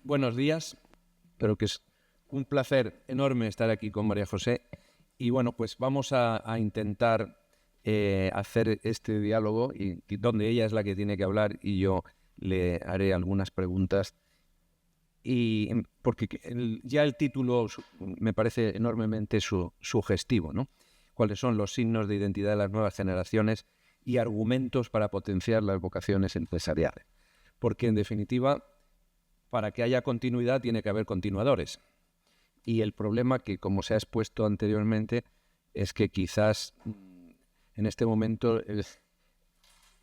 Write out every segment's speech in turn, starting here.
Buenos días, pero que es un placer enorme estar aquí con María José. Y bueno, pues vamos a intentar hacer este diálogo y donde ella es la que tiene que hablar y yo le haré algunas preguntas. Y porque ya el título me parece enormemente sugestivo, ¿no? ¿Cuáles son los signos de identidad de las nuevas generaciones y argumentos para potenciar las vocaciones empresariales? Porque en definitiva, para que haya continuidad tiene que haber continuadores. Y el problema que, como se ha expuesto anteriormente, es que quizás en este momento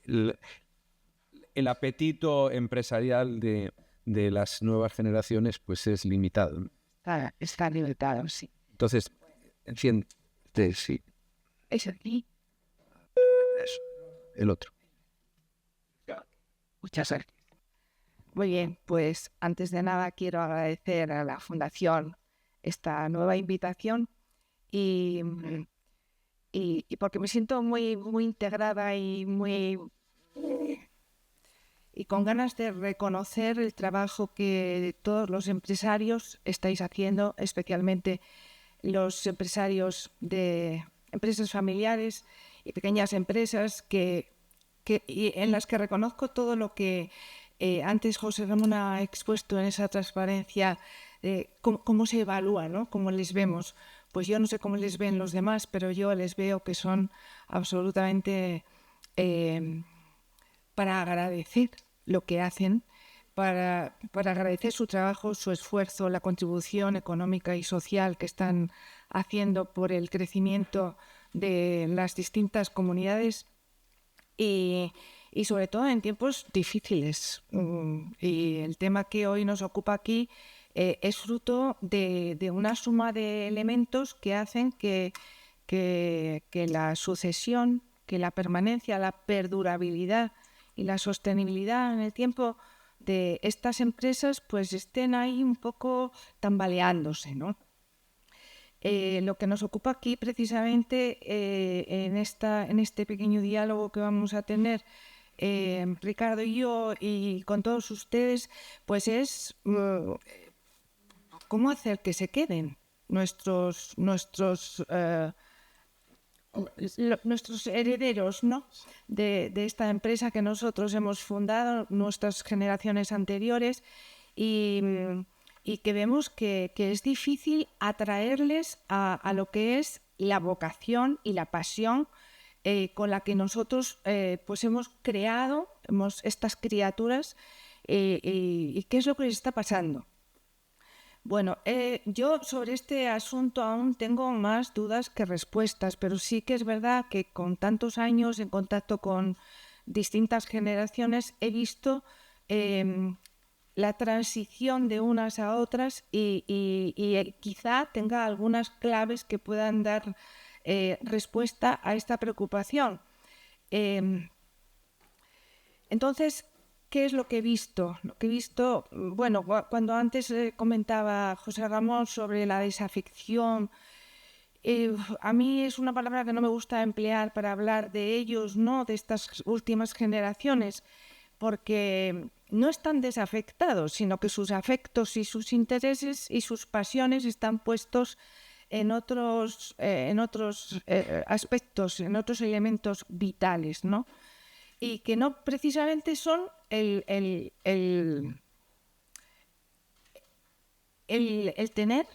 el apetito empresarial de las nuevas generaciones pues es limitado. Está limitado, sí. Entonces, en fin, sí, Es aquí. eso, el otro. Muchas gracias. Muy bien, pues antes de nada quiero agradecer a la Fundación esta nueva invitación y porque me siento muy integrada y con ganas de reconocer el trabajo que todos los empresarios estáis haciendo, especialmente los empresarios de empresas familiares y pequeñas empresas en las que reconozco todo lo que antes José Ramón ha expuesto en esa transparencia, cómo se evalúa, ¿no? Cómo les vemos. Pues yo no sé cómo les ven los demás, pero yo les veo que son absolutamente para agradecer lo que hacen, para agradecer su trabajo, su esfuerzo, la contribución económica y social que están haciendo por el crecimiento de las distintas comunidades y sobre todo en tiempos difíciles. Y el tema que hoy nos ocupa aquí es fruto de una suma de elementos que hacen que la sucesión, que la permanencia, la perdurabilidad y la sostenibilidad en el tiempo de estas empresas pues estén ahí un poco tambaleándose, ¿no? Lo que nos ocupa aquí precisamente en este pequeño diálogo que vamos a tener Ricardo y yo y con todos ustedes, pues es cómo hacer que se queden nuestros herederos, ¿no? de esta empresa que nosotros hemos fundado, nuestras generaciones anteriores, y que vemos que es difícil atraerles a lo que es la vocación y la pasión con la que nosotros pues hemos creado estas criaturas y qué es lo que les está pasando. Bueno, yo sobre este asunto aún tengo más dudas que respuestas, pero sí que es verdad que con tantos años en contacto con distintas generaciones he visto la transición de unas a otras y quizá tenga algunas claves que puedan dar respuesta a esta preocupación. Entonces, ¿qué es lo que he visto? Lo que he visto, bueno, cuando antes comentaba José Ramón sobre la desafección, a mí es una palabra que no me gusta emplear para hablar de ellos, ¿no? De estas últimas generaciones, porque no están desafectados, sino que sus afectos y sus intereses y sus pasiones están puestos en otros aspectos, en otros elementos vitales, ¿no? Y que no precisamente son el tener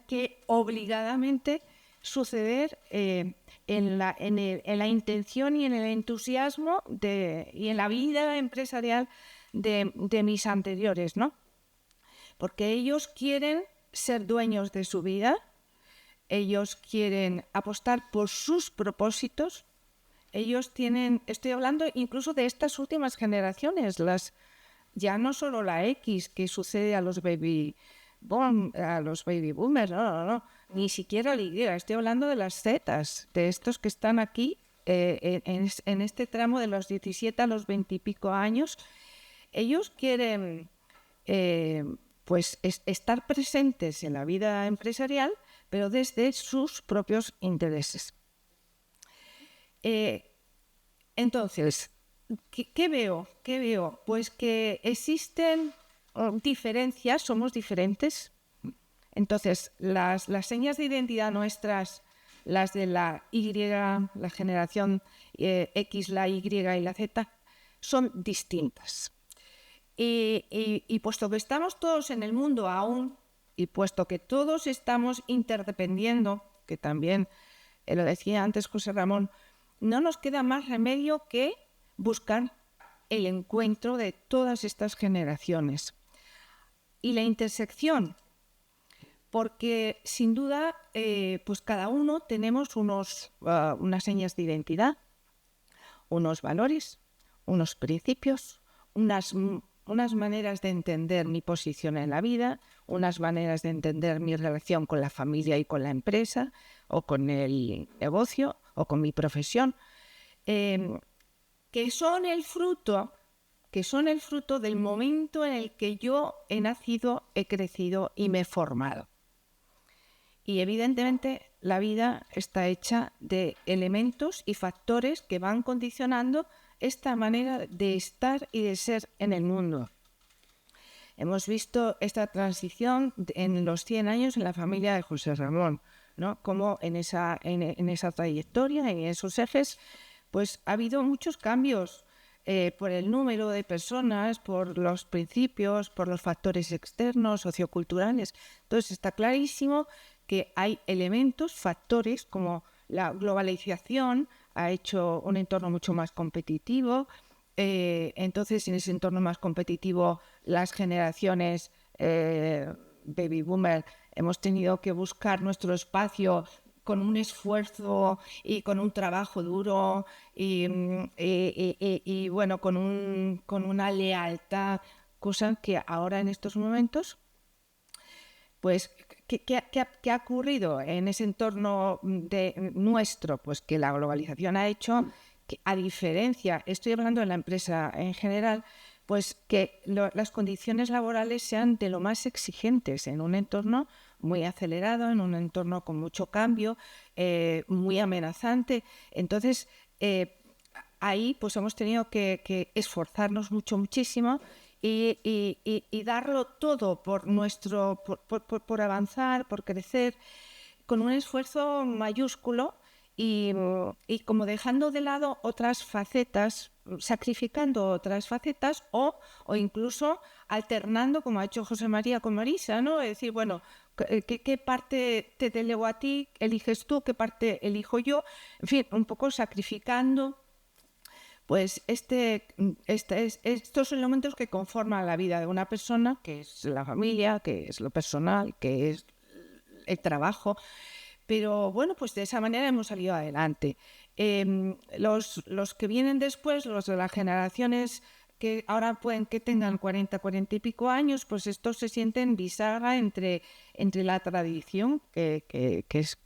que obligadamente suceder en la intención y en el entusiasmo y en la vida empresarial de mis anteriores, ¿no? Porque ellos quieren ser dueños de su vida, ellos quieren apostar por sus propósitos, estoy hablando incluso de estas últimas generaciones, ya no solo la X que sucede a los baby boomers, no, ni siquiera la Y, estoy hablando de las Zetas, de estos que están aquí en este tramo de los 17 a los 20 y pico años. Ellos quieren pues estar presentes en la vida empresarial, pero desde sus propios intereses. Entonces, ¿qué veo? Pues que existen diferencias, somos diferentes. Entonces, las señas de identidad nuestras, las de la Y, la generación X, la Y y la Z, son distintas. Y puesto que estamos todos en el mundo aún, y puesto que todos estamos interdependiendo, que también lo decía antes José Ramón, no nos queda más remedio que buscar el encuentro de todas estas generaciones. Y la intersección, porque sin duda pues cada uno tenemos unas señas de identidad, unos valores, unos principios, unas maneras de entender mi posición en la vida, unas maneras de entender mi relación con la familia y con la empresa, o con el negocio, o con mi profesión, que son el fruto del momento en el que yo he nacido, he crecido y me he formado. Y evidentemente la vida está hecha de elementos y factores que van condicionando esta manera de estar y de ser en el mundo. Hemos visto esta transición en los 100 años en la familia de José Ramón, ¿no? Como en esa trayectoria, en esos ejes, pues ha habido muchos cambios por el número de personas, por los principios, por los factores externos, socioculturales. Entonces está clarísimo que hay elementos, factores como la globalización ha hecho un entorno mucho más competitivo. Entonces, en ese entorno más competitivo, las generaciones baby boomer hemos tenido que buscar nuestro espacio con un esfuerzo y con un trabajo duro y bueno, con una lealtad, cosa que ahora en estos momentos, pues, ¿qué ha ocurrido en ese entorno nuestro? Pues que la globalización ha hecho que, a diferencia, estoy hablando de la empresa en general, pues que las condiciones laborales sean de lo más exigentes en un entorno muy acelerado, en un entorno con mucho cambio, muy amenazante. Entonces, ahí pues hemos tenido que esforzarnos muchísimo y darlo todo por avanzar, por crecer, con un esfuerzo mayúsculo y como dejando de lado otras facetas, sacrificando otras facetas o incluso alternando, como ha hecho José María con Marisa, ¿no? Es decir, bueno, ¿qué parte te delego a ti, eliges tú, qué parte elijo yo? En fin, un poco sacrificando pues estos elementos que conforman la vida de una persona, que es la familia, que es lo personal, que es el trabajo. Pero bueno, pues de esa manera hemos salido adelante. Los que vienen después, los de las generaciones que ahora pueden que tengan 40 y pico años, pues estos se sienten bisagra entre la tradición, que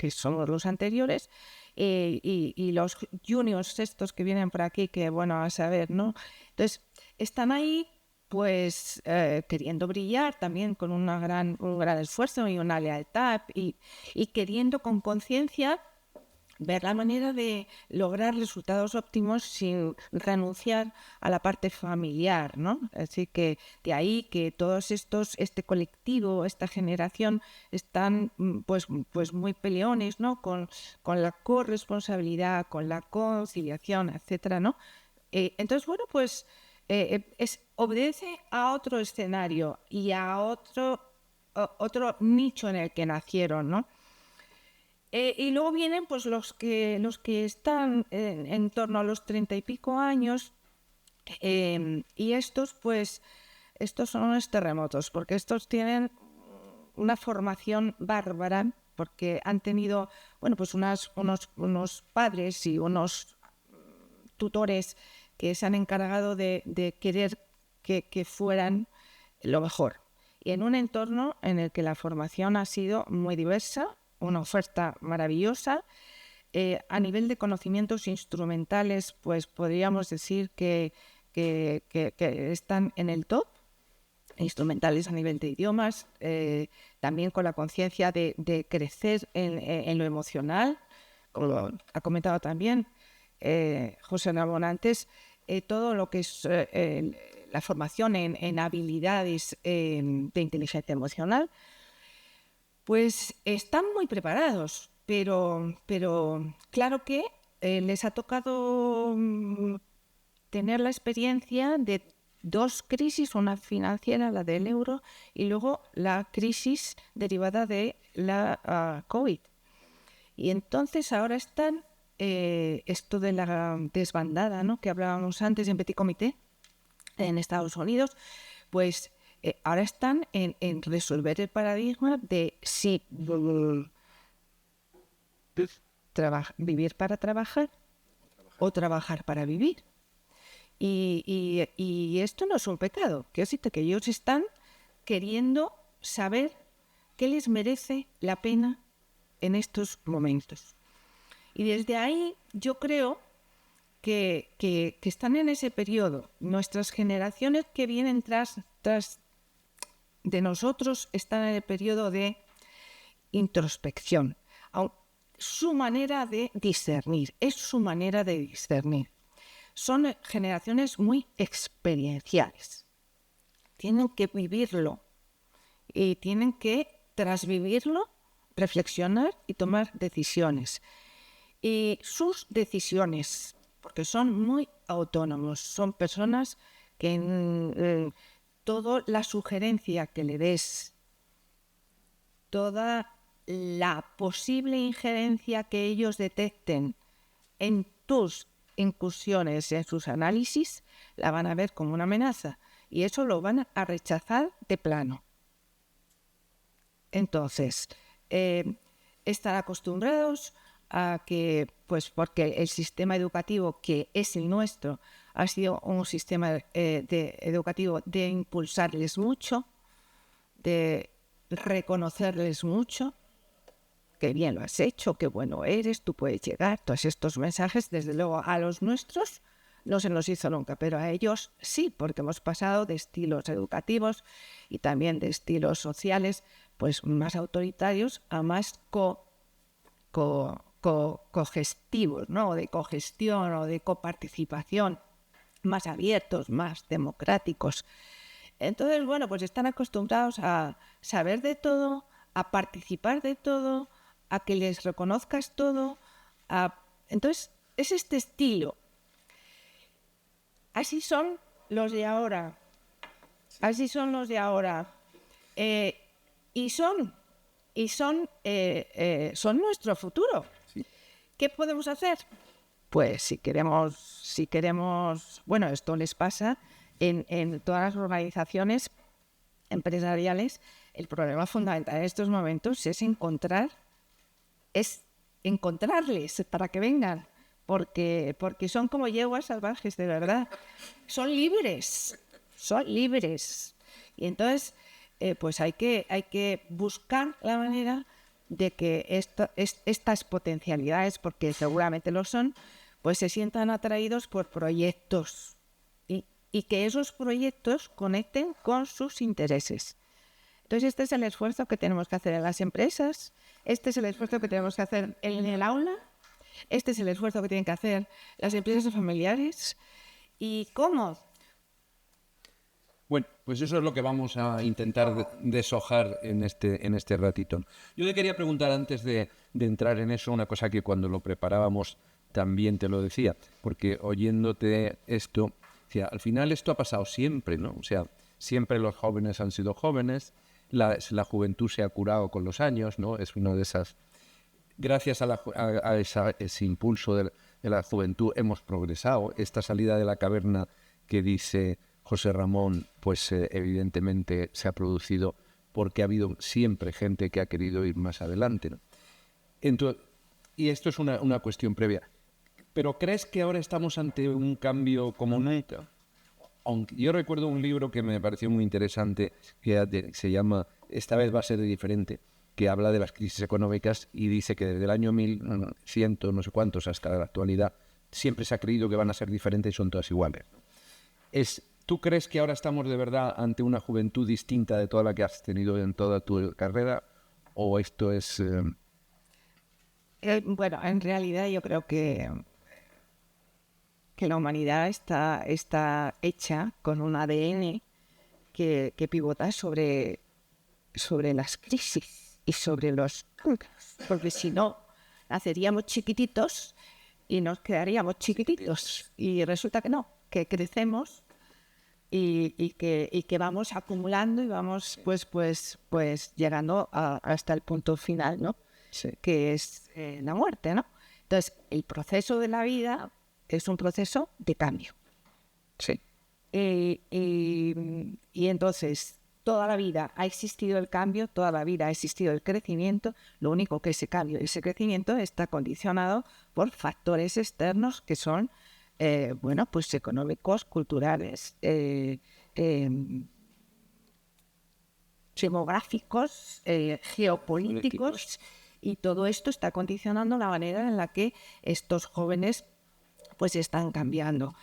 somos los anteriores, y los juniors estos que vienen por aquí, que bueno, a saber, ¿no? Entonces, están ahí pues queriendo brillar también con un gran esfuerzo y una lealtad y queriendo con conciencia ver la manera de lograr resultados óptimos sin renunciar a la parte familiar, ¿no? Así que de ahí que todos este colectivo, esta generación, están pues muy peleones, ¿no? Con la corresponsabilidad, con la conciliación, etcétera, ¿no? Entonces, bueno, pues obedece a otro escenario y a otro nicho en el que nacieron, ¿no? Y luego vienen pues los que están en torno a los 30 y pico años, y estos son unos terremotos, porque estos tienen una formación bárbara, porque han tenido, bueno, pues unos padres y unos tutores que se han encargado de querer que fueran lo mejor. Y en un entorno en el que la formación ha sido muy diversa, una oferta maravillosa. A nivel de conocimientos instrumentales, pues podríamos decir que están en el top, instrumentales a nivel de idiomas, también con la conciencia de crecer en lo emocional, como ha comentado también José Ramón antes, todo lo que es la formación en habilidades de inteligencia emocional, pues están muy preparados, pero claro que les ha tocado tener la experiencia de dos crisis, una financiera, la del euro, y luego la crisis derivada de la COVID. Y entonces ahora están, esto de la desbandada, ¿no?, que hablábamos antes en Petit Comité, en Estados Unidos, pues ahora están en resolver el paradigma de si vivir para trabajar o trabajar para vivir. Y esto no es un pecado, quiero decirte que ellos están queriendo saber qué les merece la pena en estos momentos. Y desde ahí yo creo que están en ese periodo. Nuestras generaciones que vienen tras de nosotros están en el periodo de introspección. Su manera de discernir, es su manera de discernir. Son generaciones muy experienciales. Tienen que vivirlo y tienen que, tras vivirlo, reflexionar y tomar decisiones. Y sus decisiones, porque son muy autónomos, son personas que toda la sugerencia que le des, toda la posible injerencia que ellos detecten en tus incursiones, en sus análisis, la van a ver como una amenaza y eso lo van a rechazar de plano. Entonces, están acostumbrados a que, pues porque el sistema educativo que es el nuestro ha sido un sistema educativo de impulsarles mucho, de reconocerles mucho, qué bien lo has hecho, qué bueno eres, tú puedes llegar, todos estos mensajes, desde luego a los nuestros no se nos hizo nunca, pero a ellos sí, porque hemos pasado de estilos educativos y también de estilos sociales pues más autoritarios a más cogestivos, ¿no?, o de cogestión o de coparticipación, más abiertos, más democráticos. Entonces, bueno, pues están acostumbrados a saber de todo, a participar de todo, a que les reconozcas todo. Entonces, es este estilo. Así son los de ahora. Así son los de ahora. Y son nuestro futuro. Sí. ¿Qué podemos hacer? Pues si queremos, bueno, esto les pasa en todas las organizaciones empresariales. El problema fundamental en estos momentos es encontrarles para que vengan, porque son como yeguas salvajes, de verdad. Son libres. Y entonces, pues hay que buscar la manera de que estas potencialidades, porque seguramente lo son, pues se sientan atraídos por proyectos y que esos proyectos conecten con sus intereses. Entonces, este es el esfuerzo que tenemos que hacer en las empresas, este es el esfuerzo que tenemos que hacer en el aula, este es el esfuerzo que tienen que hacer las empresas familiares. ¿Y cómo? Bueno, pues eso es lo que vamos a intentar deshojar en este ratito. Yo te quería preguntar antes de entrar en eso una cosa que cuando lo preparábamos también te lo decía, porque oyéndote esto, decía, al final esto ha pasado siempre, ¿no? O sea, siempre los jóvenes han sido jóvenes, la juventud se ha curado con los años, ¿no? Es una de esas... Gracias a ese impulso de la juventud hemos progresado. Esta salida de la caverna que dice José Ramón, pues evidentemente se ha producido porque ha habido siempre gente que ha querido ir más adelante, ¿no? Entonces, y esto es una cuestión previa. ¿Pero crees que ahora estamos ante un cambio como nunca? Aunque yo recuerdo un libro que me pareció muy interesante que se llama Esta vez va a ser diferente, que habla de las crisis económicas y dice que desde el año 1100, no sé cuántos, hasta la actualidad, siempre se ha creído que van a ser diferentes y son todas iguales. ¿Tú crees que ahora estamos de verdad ante una juventud distinta de toda la que has tenido en toda tu carrera? ¿O esto es...? Bueno, en realidad yo creo que que la humanidad está hecha con un ADN que pivota sobre las crisis y sobre los cambios, porque si no, naceríamos chiquititos y nos quedaríamos chiquititos. Y resulta que no, que crecemos y que vamos acumulando y vamos pues llegando hasta el punto final, ¿no? Sí. Que es la muerte, ¿no? Entonces, el proceso de la vida es un proceso de cambio. Sí. Y entonces, toda la vida ha existido el cambio, toda la vida ha existido el crecimiento. Lo único que ese cambio y ese crecimiento está condicionado por factores externos que son, pues económicos, culturales, demográficos, geopolíticos, y todo esto está condicionando la manera en la que estos jóvenes pues están cambiando.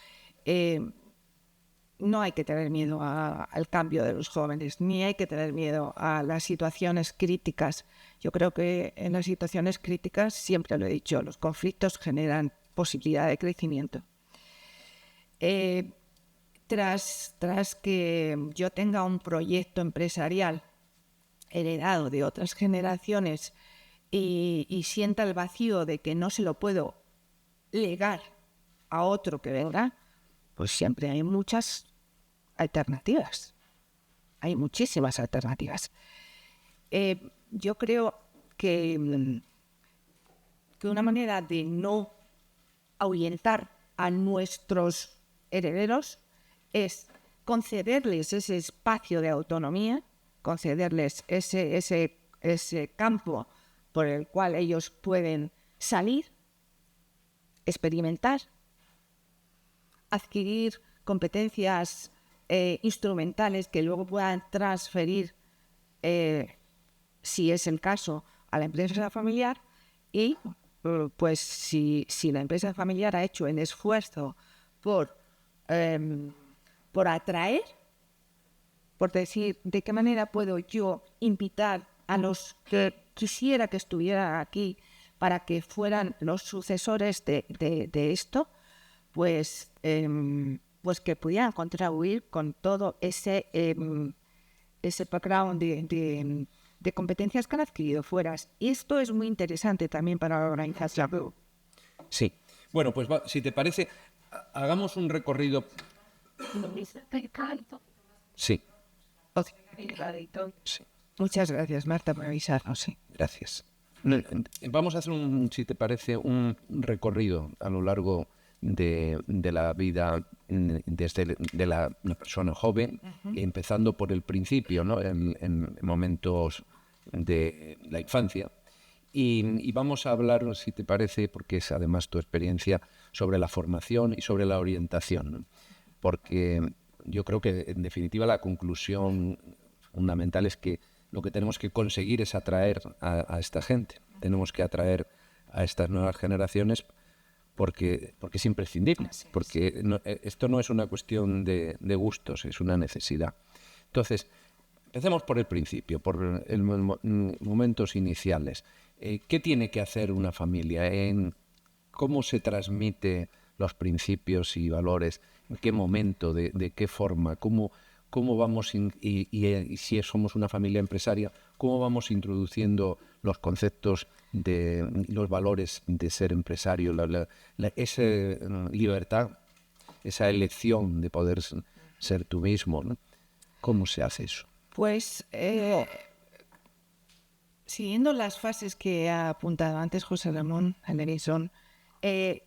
No hay que tener miedo al cambio de los jóvenes, ni hay que tener miedo a las situaciones críticas. Yo creo que en las situaciones críticas, siempre lo he dicho, los conflictos generan posibilidad de crecimiento. Tras que yo tenga un proyecto empresarial heredado de otras generaciones y sienta el vacío de que no se lo puedo legar a otro que venga, pues siempre hay muchas alternativas. Hay muchísimas alternativas. Yo creo que una manera de no ahuyentar a nuestros herederos es concederles ese espacio de autonomía, concederles ese campo por el cual ellos pueden salir, experimentar, adquirir competencias instrumentales que luego puedan transferir, si es el caso, a la empresa familiar. Y pues si la empresa familiar ha hecho el esfuerzo por atraer, por decir de qué manera puedo yo invitar a los que quisiera que estuvieran aquí para que fueran los sucesores de esto, pues que pudieran contribuir con todo ese background de competencias que han adquirido fuera. Y esto es muy interesante también para la organización. Sí. Bueno, pues si te parece, hagamos un recorrido. Sí. Sí. Muchas gracias, Marta, por avisarnos. Sí. Gracias. Vamos a hacer, si te parece, un recorrido a lo largo de la vida desde de la persona joven, empezando por el principio, ¿no? en momentos de la infancia. Y vamos a hablar, si te parece, porque es además tu experiencia, sobre la formación y sobre la orientación, ¿no? Porque yo creo que, en definitiva, la conclusión fundamental es que lo que tenemos que conseguir es atraer a esta gente. Tenemos que atraer a estas nuevas generaciones porque es imprescindible, porque esto no es una cuestión de gustos, es una necesidad. Entonces, empecemos por el principio, por momentos iniciales. ¿Qué tiene que hacer una familia? ¿Cómo se transmite los principios y valores? ¿En qué momento? ¿De qué forma? ¿Cómo vamos, y si somos una familia empresaria, cómo vamos introduciendo los conceptos de los valores de ser empresario, esa libertad, esa elección de poder ser tú mismo, ¿no? ¿Cómo se hace eso? Pues siguiendo las fases que ha apuntado antes José Ramón Anderson, de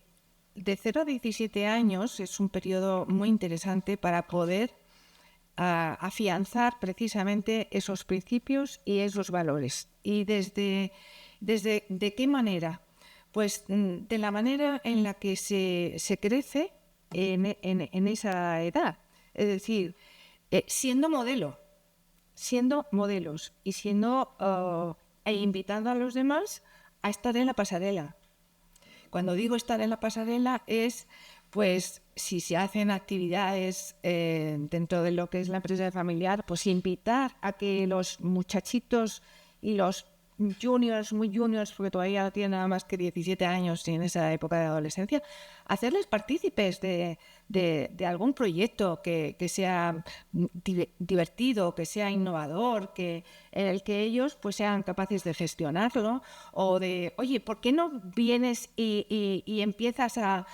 0 a 17 años es un periodo muy interesante para poder afianzar precisamente esos principios y esos valores. ¿Y desde de qué manera? Pues de la manera en la que se crece en esa edad. Es decir, siendo modelos y e invitando a los demás a estar en la pasarela. Cuando digo estar en la pasarela es, pues, si se hacen actividades dentro de lo que es la empresa familiar, pues invitar a que los muchachitos y los juniors, muy juniors, porque todavía no tienen nada más que 17 años en esa época de adolescencia, hacerles partícipes de algún proyecto que sea divertido, que sea innovador, en el que ellos pues sean capaces de gestionarlo, o de, oye, ¿por qué no vienes y empiezas a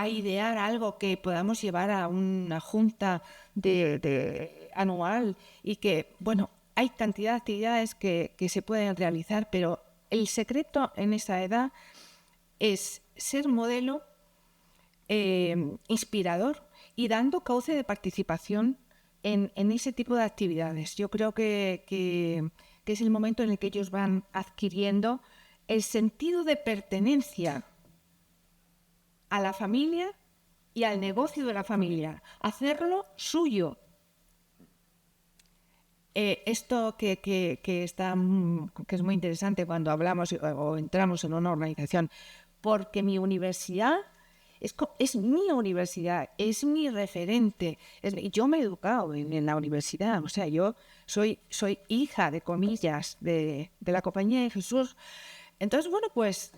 idear algo que podamos llevar a una junta anual? Y que, bueno, hay cantidad de actividades que se pueden realizar, pero el secreto en esa edad es ser modelo, inspirador y dando cauce de participación en ese tipo de actividades. Yo creo que es el momento en el que ellos van adquiriendo el sentido de pertenencia a la familia y al negocio de la familia, hacerlo suyo. Esto que es muy interesante cuando hablamos o entramos en una organización, porque mi universidad es mi universidad, es mi referente. Yo me he educado en la universidad, o sea, yo soy hija, de comillas, de la Compañía de Jesús. Entonces, bueno, pues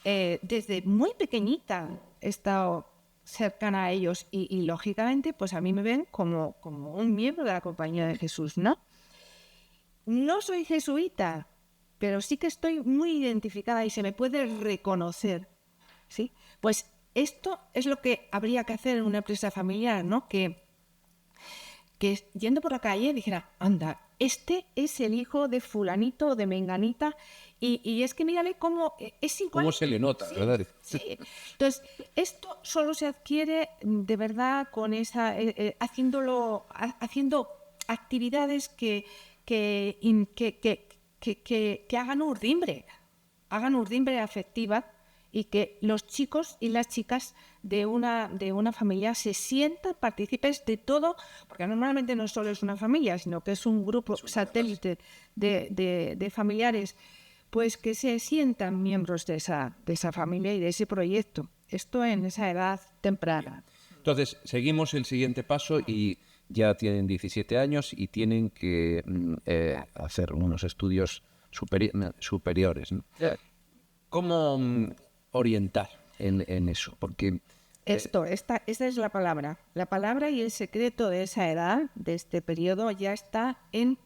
desde muy pequeñita he estado cercana a ellos y lógicamente, pues a mí me ven como un miembro de la Compañía de Jesús, ¿no? No soy jesuita, pero sí que estoy muy identificada y se me puede reconocer, ¿sí? Pues esto es lo que habría que hacer en una empresa familiar, ¿no? Que yendo por la calle dijera, anda, este es el hijo de fulanito o de menganita y es que mírale cómo es igual. ¿Cómo se le nota, sí, verdad? Sí. Entonces, esto solo se adquiere de verdad con esa haciendo actividades que hagan urdimbre afectiva y que los chicos y las chicas de una familia se sientan partícipes de todo, porque normalmente no solo es una familia, sino que es un grupo satélite de familiares, pues que se sientan miembros de esa familia y de ese proyecto. Esto en esa edad temprana. Entonces, seguimos el siguiente paso y ya tienen 17 años y tienen que hacer unos estudios superiores, ¿no? ¿Cómo orientar en eso? Porque esta es la palabra. La palabra y el secreto de esa edad, de este periodo, ya está en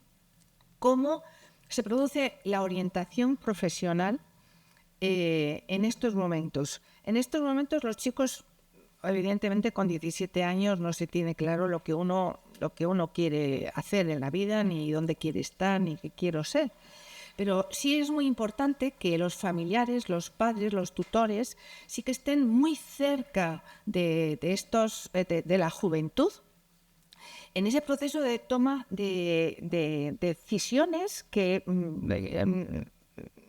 cómo se produce la orientación profesional en estos momentos. En estos momentos los chicos, evidentemente con 17 años no se tiene claro lo que uno quiere hacer en la vida, ni dónde quiere estar, ni qué quiero ser. Pero sí es muy importante que los familiares, los padres, los tutores, sí que estén muy cerca de la juventud, en ese proceso de toma de decisiones que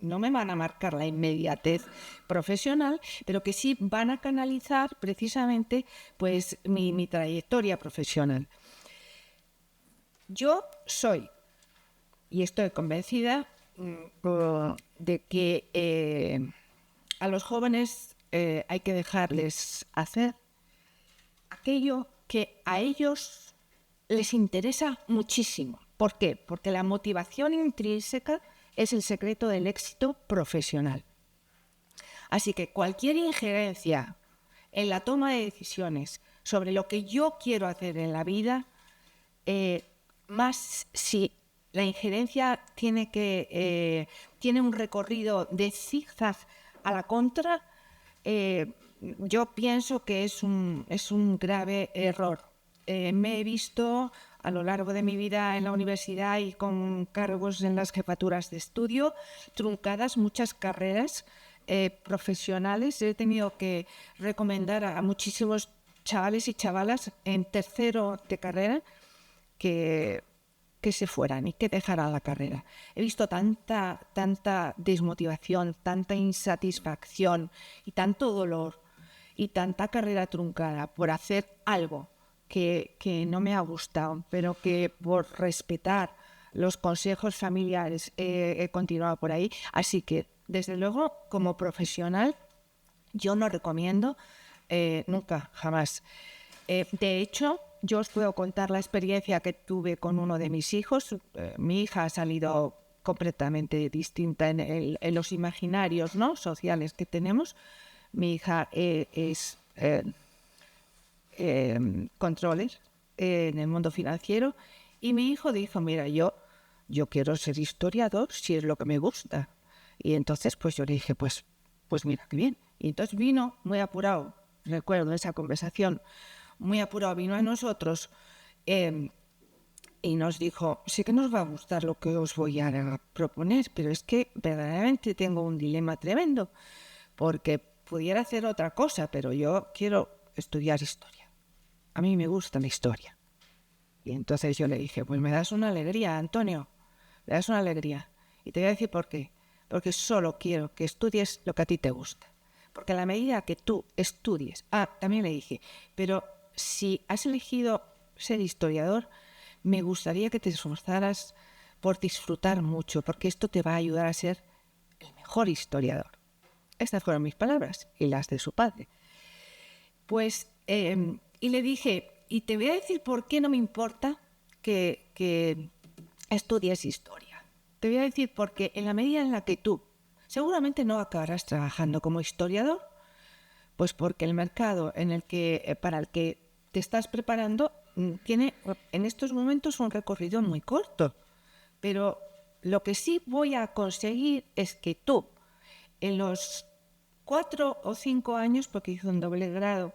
no me van a marcar la inmediatez profesional, pero que sí van a canalizar precisamente pues mi trayectoria profesional. Yo soy, y estoy convencida, de que a los jóvenes hay que dejarles hacer aquello que a ellos les interesa muchísimo. ¿Por qué? Porque la motivación intrínseca es el secreto del éxito profesional. Así que cualquier injerencia en la toma de decisiones sobre lo que yo quiero hacer en la vida, más si la injerencia tiene un recorrido de zigzag a la contra, yo pienso que es un grave error. Me he visto a lo largo de mi vida en la universidad y con cargos en las jefaturas de estudio, truncadas muchas carreras profesionales. He tenido que recomendar a muchísimos chavales y chavalas en tercero de carrera que se fueran y que dejaran la carrera. He visto tanta desmotivación, tanta insatisfacción y tanto dolor y tanta carrera truncada por hacer algo que no me ha gustado, pero que por respetar los consejos familiares he continuado por ahí. Así que, desde luego, como profesional, yo no recomiendo nunca, jamás. De hecho, yo os puedo contar la experiencia que tuve con uno de mis hijos. Mi hija ha salido completamente distinta en los imaginarios, ¿no?, sociales que tenemos. Mi hija es controller en el mundo financiero, y mi hijo dijo, mira, yo quiero ser historiador si es lo que me gusta. Y entonces pues yo le dije, pues mira, qué bien. Y entonces vino muy apurado, recuerdo esa conversación, muy apurado, vino a nosotros y nos dijo, sí que nos va a gustar lo que os voy a proponer, pero es que verdaderamente tengo un dilema tremendo, porque pudiera hacer otra cosa, pero yo quiero estudiar historia. A mí me gusta la historia. Y entonces yo le dije, pues me das una alegría, Antonio, me das una alegría. Y te voy a decir por qué. Porque solo quiero que estudies lo que a ti te gusta. Porque a la medida que tú estudies... también le dije, pero si has elegido ser historiador, me gustaría que te esforzaras por disfrutar mucho, porque esto te va a ayudar a ser el mejor historiador. Estas fueron mis palabras y las de su padre. Pues, y le dije, y te voy a decir por qué no me importa que estudies historia. Te voy a decir porque en la medida en la que tú seguramente no acabarás trabajando como historiador, pues porque el mercado para el que te estás preparando tiene en estos momentos un recorrido muy corto. Pero lo que sí voy a conseguir es que tú, en los 4 o 5 años, porque hice un doble grado,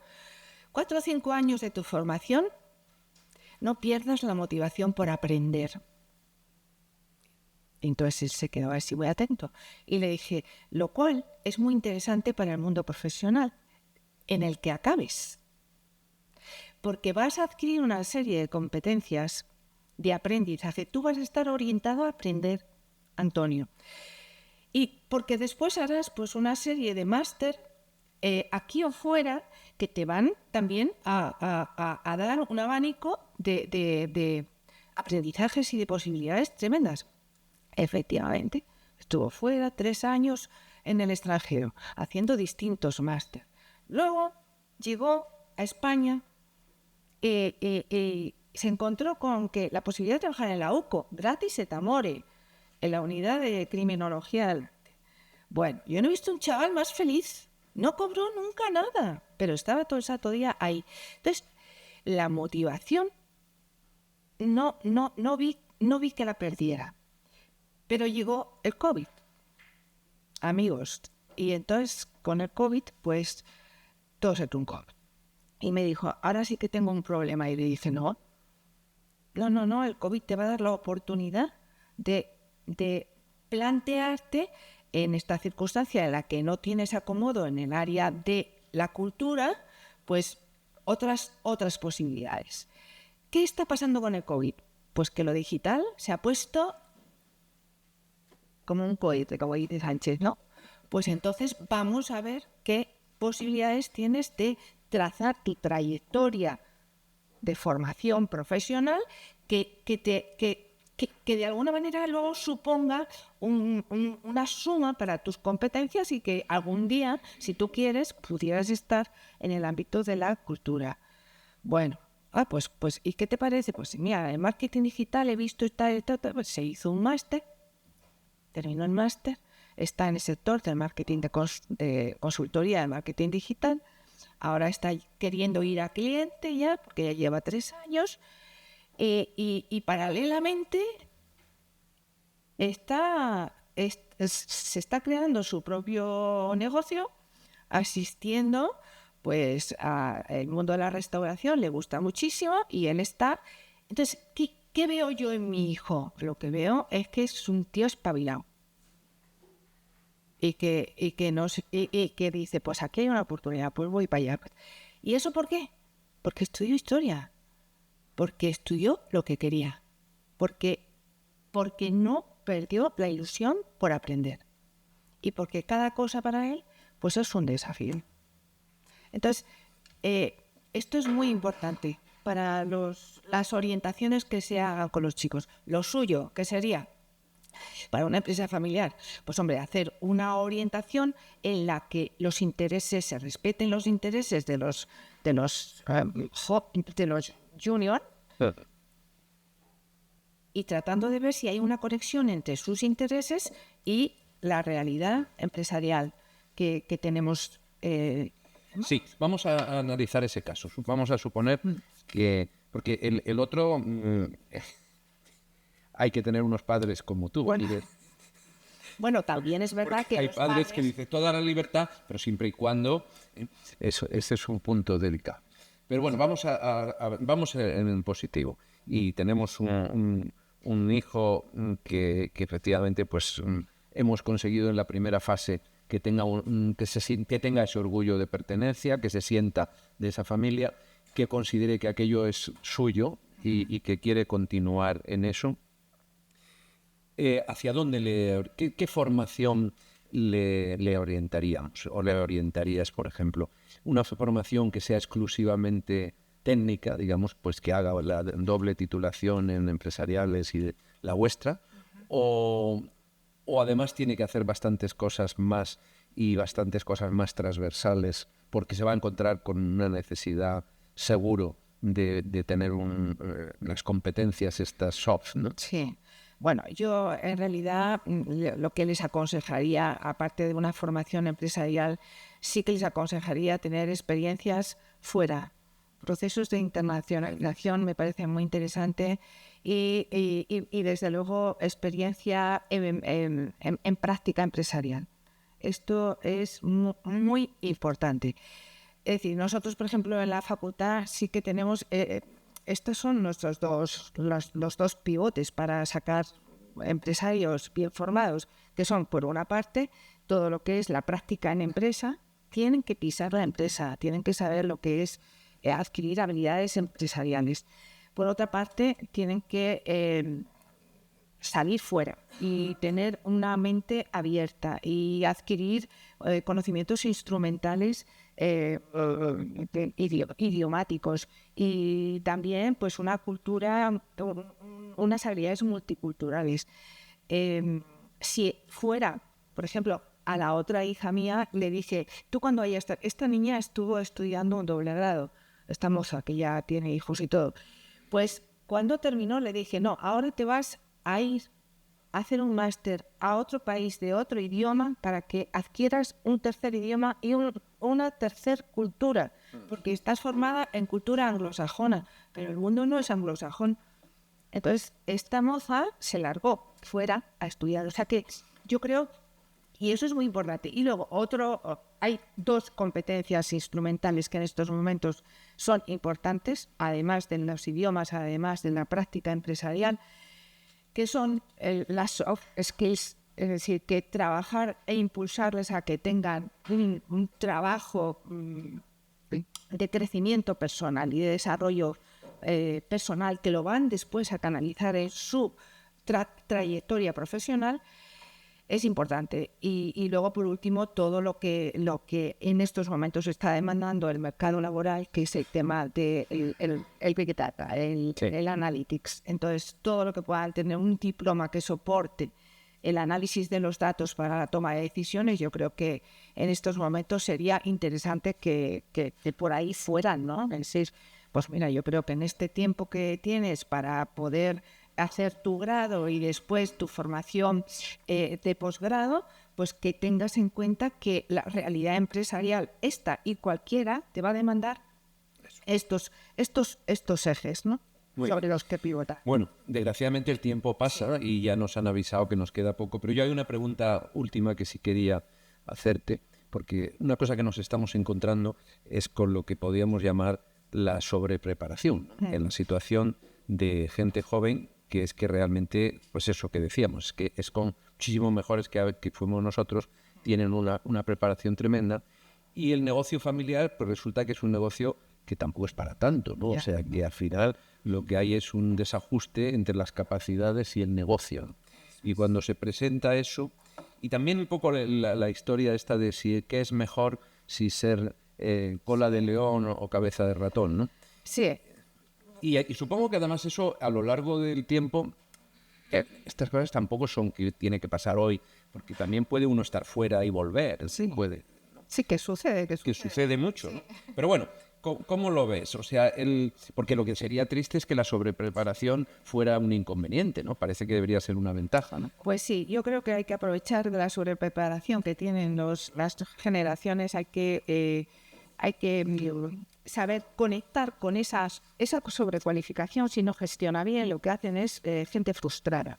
4 o 5 años de tu formación, no pierdas la motivación por aprender. Entonces él se quedó así muy atento. Y le dije, lo cual es muy interesante para el mundo profesional en el que acabes. Porque vas a adquirir una serie de competencias de aprendizaje. Tú vas a estar orientado a aprender, Antonio. Y porque después harás pues una serie de máster aquí o fuera que te van también a dar un abanico de aprendizajes y de posibilidades tremendas. Efectivamente, estuvo fuera 3 años en el extranjero, haciendo distintos máster. Luego llegó a España y se encontró con que la posibilidad de trabajar en la UCO, gratis et amore, en la unidad de criminología. Bueno, yo no he visto un chaval más feliz. No cobró nunca nada, pero estaba todo el santo día ahí. Entonces, la motivación no vi que la perdiera. Pero llegó el COVID, amigos, y entonces con el COVID, pues todo se truncó. Y me dijo, ahora sí que tengo un problema. Y le dije, no, el COVID te va a dar la oportunidad de plantearte en esta circunstancia en la que no tienes acomodo en el área de la cultura, pues otras posibilidades. ¿Qué está pasando con el COVID? Pues que lo digital se ha puesto como un cohete, como dice Sánchez, ¿no? Pues entonces vamos a ver qué posibilidades tienes de trazar tu trayectoria de formación profesional que de alguna manera luego suponga una suma para tus competencias y que algún día, si tú quieres, pudieras estar en el ámbito de la cultura. Bueno, pues ¿y qué te parece? Pues mira, en marketing digital he visto pues se hizo un máster, terminó el máster, está en el sector del marketing de consultoría de marketing digital, ahora está queriendo ir a cliente ya, porque ya lleva 3 años, y paralelamente se está creando su propio negocio, asistiendo pues al mundo de la restauración, le gusta muchísimo y él está... Entonces, ¿qué veo yo en mi hijo? Lo que veo es que es un tío espabilado y que dice, pues aquí hay una oportunidad, pues voy para allá. ¿Y eso por qué? Porque estudió historia, porque estudió lo que quería, porque no perdió la ilusión por aprender y porque cada cosa para él pues es un desafío. Entonces, esto es muy importante para las orientaciones que se hagan con los chicos. Lo suyo, ¿qué sería? Para una empresa familiar, pues hombre, hacer una orientación en la que los intereses, se respeten los intereses de los juniors, y tratando de ver si hay una conexión entre sus intereses y la realidad empresarial que tenemos. Sí, vamos a analizar ese caso. Vamos a suponer que... Porque el otro... hay que tener unos padres como tú. Bueno, también es verdad que hay los padres que dicen toda la libertad, pero siempre y cuando... ese es un punto delicado. Pero bueno, vamos en positivo. Y tenemos un hijo que efectivamente pues hemos conseguido en la primera fase que tenga que tenga ese orgullo de pertenencia, que se sienta de esa familia, que considere que aquello es suyo y que quiere continuar en eso. ¿Hacia dónde qué formación le orientaríamos o le orientarías, por ejemplo? Una formación que sea exclusivamente técnica, digamos, pues que haga la doble titulación en empresariales y la vuestra, o además tiene que hacer bastantes cosas más y bastantes cosas más transversales, porque se va a encontrar con una necesidad seguro de tener las competencias estas soft, ¿no? Sí. Bueno, yo en realidad lo que les aconsejaría, aparte de una formación empresarial, sí que les aconsejaría tener experiencias fuera. Procesos de internacionalización me parece muy interesante y desde luego experiencia en práctica empresarial. Esto es muy importante. Es decir, nosotros, por ejemplo, en la facultad sí que tenemos... estos son nuestros los dos pivotes para sacar empresarios bien formados, que son, por una parte, todo lo que es la práctica en empresa. Tienen que pisar la empresa, tienen que saber lo que es adquirir habilidades empresariales. Por otra parte, tienen que salir fuera y tener una mente abierta y adquirir conocimientos instrumentales idiomáticos y también pues una cultura, unas habilidades multiculturales. Si fuera, por ejemplo, a la otra hija mía le dije, tú cuando hayas... Esta niña estuvo estudiando un doble grado, esta moza que ya tiene hijos y todo, pues cuando terminó le dije, no, ahora te vas a ir a hacer un máster a otro país de otro idioma para que adquieras un tercer idioma y una tercer cultura, porque estás formada en cultura anglosajona, pero el mundo no es anglosajón. Entonces, esta moza se largó fuera a estudiar. O sea que yo creo, y eso es muy importante. Y luego hay dos competencias instrumentales que en estos momentos son importantes, además de los idiomas, además de la práctica empresarial, que son las soft skills, es decir, que trabajar e impulsarles a que tengan un trabajo de crecimiento personal y de desarrollo personal, que lo van después a canalizar en su trayectoria profesional, es importante. Y luego, por último, todo lo que en estos momentos está demandando el mercado laboral, que es el tema del el Big Data, el Analytics. Entonces, todo lo que puedan tener un diploma que soporte el análisis de los datos para la toma de decisiones, yo creo que en estos momentos sería interesante que por ahí fueran, ¿no? Es decir, pues mira, yo creo que en este tiempo que tienes para poder hacer tu grado y después tu formación de posgrado, pues que tengas en cuenta que la realidad empresarial, esta y cualquiera, te va a demandar estos ejes, ¿no? Sobre los que pivotar. Bueno, desgraciadamente el tiempo pasa y ya nos han avisado que nos queda poco, pero yo hay una pregunta última que sí quería hacerte, porque una cosa que nos estamos encontrando es con lo que podríamos llamar la sobrepreparación en la situación de gente joven, que es que realmente, pues eso que decíamos, que es con muchísimo mejores que fuimos nosotros, tienen una preparación tremenda, y el negocio familiar pues resulta que es un negocio que tampoco es para tanto, ¿no? O sea, que al final lo que hay es un desajuste entre las capacidades y el negocio. Y cuando se presenta eso, y también un poco la historia esta de si qué es mejor, si ser cola de león o cabeza de ratón, ¿no? Sí. Y supongo que además eso, a lo largo del tiempo, estas cosas tampoco son que tiene que pasar hoy, porque también puede uno estar fuera y volver. Sí. Puede. Sí, que sucede. Que sucede mucho, ¿no? Pero bueno, ¿cómo lo ves? O sea, porque lo que sería triste es que la sobrepreparación fuera un inconveniente, ¿no? Parece que debería ser una ventaja, ¿no? Pues sí, yo creo que hay que aprovechar de la sobrepreparación que tienen las generaciones, hay que saber conectar con esa sobrecualificación. Si no gestiona bien, lo que hacen es gente frustrada.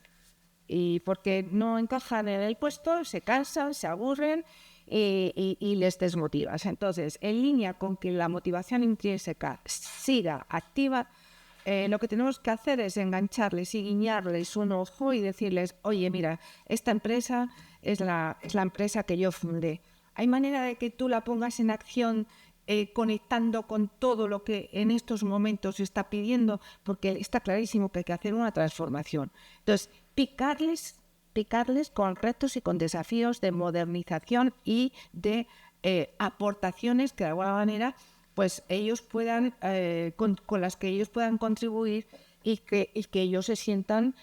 Y porque no encajan en el puesto, se cansan, se aburren y les desmotivas. Entonces, en línea con que la motivación intrínseca siga activa, lo que tenemos que hacer es engancharles y guiñarles un ojo y decirles, oye, mira, esta empresa es la empresa que yo fundé. ¿Hay manera de que tú la pongas en acción conectando con todo lo que en estos momentos se está pidiendo? Porque está clarísimo que hay que hacer una transformación. Entonces, picarles con retos y con desafíos de modernización y de aportaciones que de alguna manera pues ellos puedan con las que ellos puedan contribuir y que ellos se sientan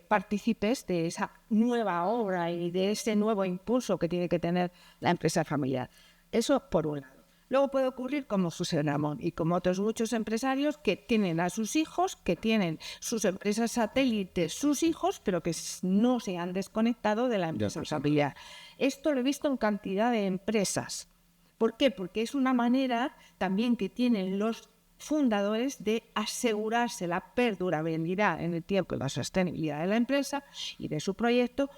partícipes de esa nueva obra y de ese nuevo impulso que tiene que tener la empresa familiar. Eso por un lado. Luego puede ocurrir como José Ramón y como otros muchos empresarios que tienen a sus hijos, que tienen sus empresas satélites, sus hijos, pero que no se han desconectado de la empresa familiar. Esto lo he visto en cantidad de empresas. ¿Por qué? Porque es una manera también que tienen los fundadores de asegurarse la perdurabilidad en el tiempo y la sostenibilidad de la empresa y de su proyecto,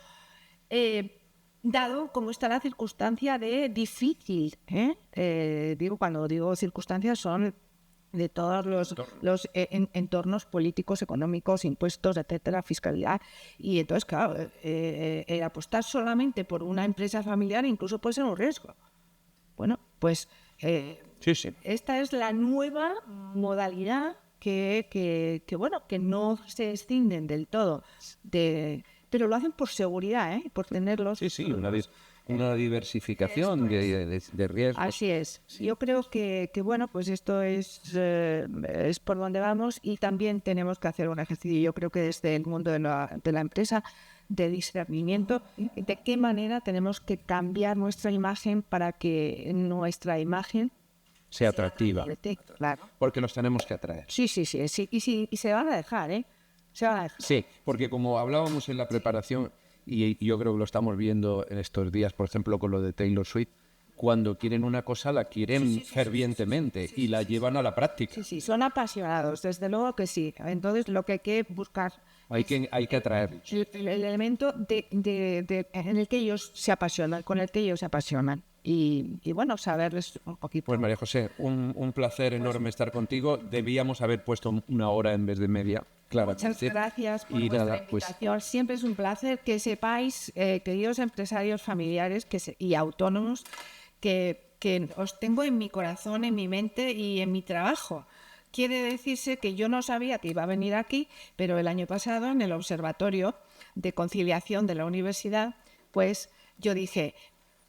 dado como está la circunstancia de difícil. Cuando digo circunstancias son de todos los entornos políticos, económicos, impuestos, etcétera, fiscalidad. Y entonces, claro, apostar solamente por una empresa familiar incluso puede ser un riesgo. Bueno, pues esta es la nueva modalidad que no se escinden del todo, pero lo hacen por seguridad, por tenerlos. Sí, una diversificación de riesgos. Así es. Sí. Yo creo que pues esto es por donde vamos y también tenemos que hacer un ejercicio. Yo creo que desde el mundo de la empresa, de discernimiento, de qué manera tenemos que cambiar nuestra imagen para que nuestra imagen sea atractiva. Claro. Porque los tenemos que atraer. Sí. Y se van a dejar, Se van a dejar. Sí, porque como hablábamos en la preparación, y yo creo que lo estamos viendo en estos días, por ejemplo, con lo de Taylor Swift, cuando quieren una cosa la quieren fervientemente y la llevan a la práctica. Sí, son apasionados, desde luego que sí. Entonces, lo que hay que buscar... Hay que atraerlos. El elemento en el que ellos se apasionan, con el que ellos se apasionan. Y bueno, saberles un poquito. Pues María José, un placer enorme estar contigo. Debíamos haber puesto 1 hora en vez de media. Claro. Muchas gracias por vuestra invitación. Siempre es un placer que sepáis, queridos empresarios familiares y autónomos, que os tengo en mi corazón, en mi mente y en mi trabajo. Quiere decirse que yo no sabía que iba a venir aquí, pero el año pasado en el Observatorio de Conciliación de la Universidad, pues yo dije,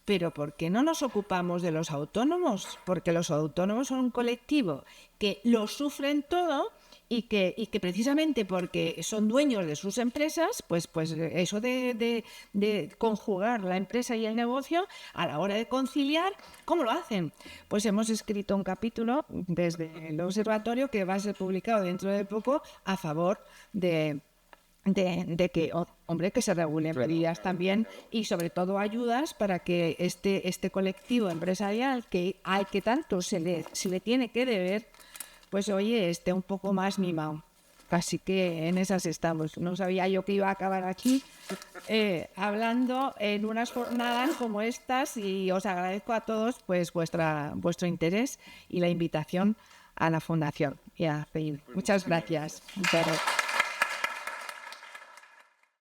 pero ¿por qué no nos ocupamos de los autónomos? Porque los autónomos son un colectivo que lo sufren todo y que precisamente porque son dueños de sus empresas, pues eso de conjugar la empresa y el negocio a la hora de conciliar, ¿cómo lo hacen? Pues hemos escrito un capítulo desde el observatorio que va a ser publicado dentro de poco a favor de que, que se regulen medidas también y sobre todo ayudas para que este colectivo empresarial al que tanto se le tiene que deber, pues oye, esté un poco más mimado. Así que en esas estamos. No sabía yo que iba a acabar aquí hablando en unas jornadas como estas y os agradezco a todos pues vuestro interés y la invitación a la Fundación y a FEIN. Muchas gracias. Muchas gracias.